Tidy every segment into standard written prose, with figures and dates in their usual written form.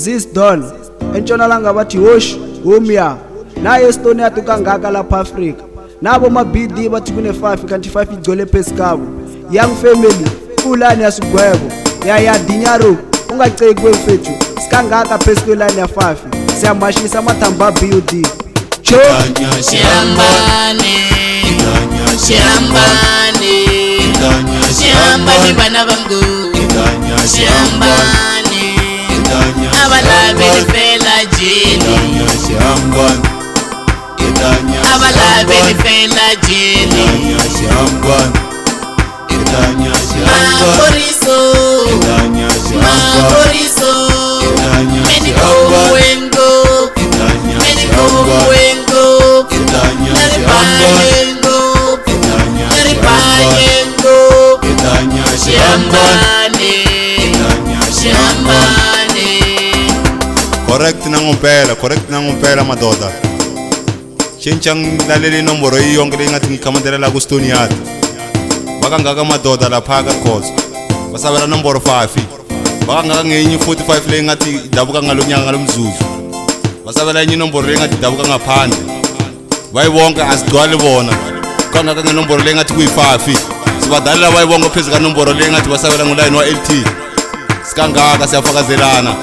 Zis Don entshonalanga bathi wosh umya naye Estonia tukangaka lapha Africa nabo mabidi bathi kune 5 kanti 5 igcwele pesikabo young family ulani yasigwebo ya dinyaro ungaceki kwemfethu sikangaka pesikwelani ya 5 siyamashisa amathamba BUD cho Shambani bana bangu Shambani abalabeli fela jini abalabeli fela jini Makoriso Meniko wengo Naripayengo Shambani Correct nangumpela madoda Chinchang laleli nomboro hiyo yonke leyi ngikhamandelela ku Estonia bakangaka madoda lapha ka Khoza basabela nomboro 5 bakangaka ngenye 45 leyi ngathi dabuka ngalonyanga ngalomzuzu basabela enye nomboro leyi ngathi dabuka ngaphandle bayibonke asigcwale bona kangaka ngenomboro leyi ngathi kuyi5 sibadalela bayibonke phezulu ka nomboro leyi ngathi basabela ngoline wa LT sikangaka siyafakazelana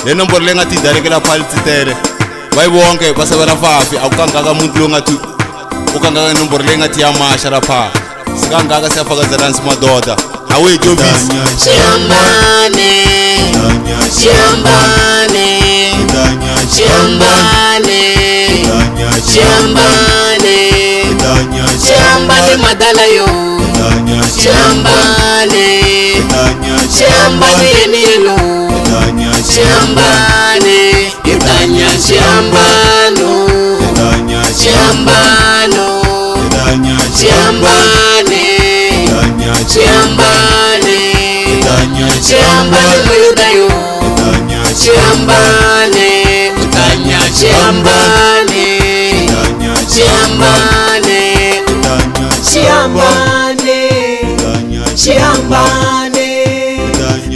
le nomboro leyi ngathi idalekela phali tsitele bayibonke basabela 5 akukangaka umuntu lo ngathi ukangaka nomboro leyi ngathi yamasha lapha sikangaka siyafakazelana simadoda awethu obisi Shambani madala yo Shambani enilo Shambani itanya Shambano Shambani muyuda yo Shambani utanya Shambani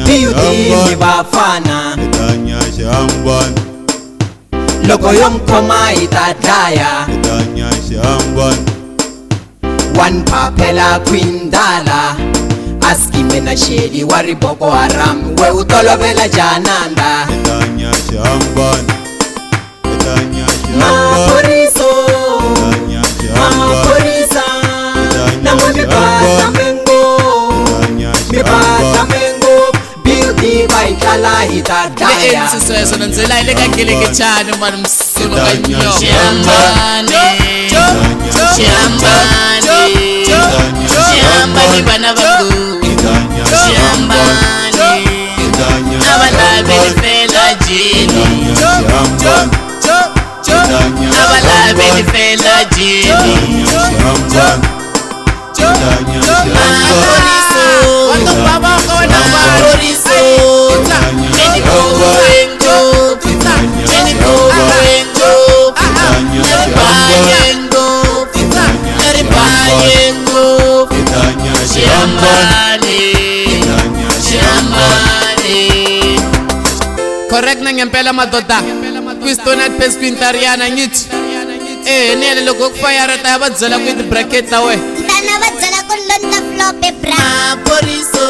BUD bafana loko yomkhoma itadlaya one paphela kwindala askime na sheli wari Boko Haram we utolovela jananda Makoriso BUD bayihlala itadlaya Sisweso nenzela ilekagele kechane mani msulu kanyo Shambani bana bangu Shambani abalabeli fela jini abalabeli fela jini Correct na ngempela madoda Kwistonia pes kwintariana ngithi nene loko kufayara ta badzela ku bracket la we Tana badzela ku lonta flope bra Makoriso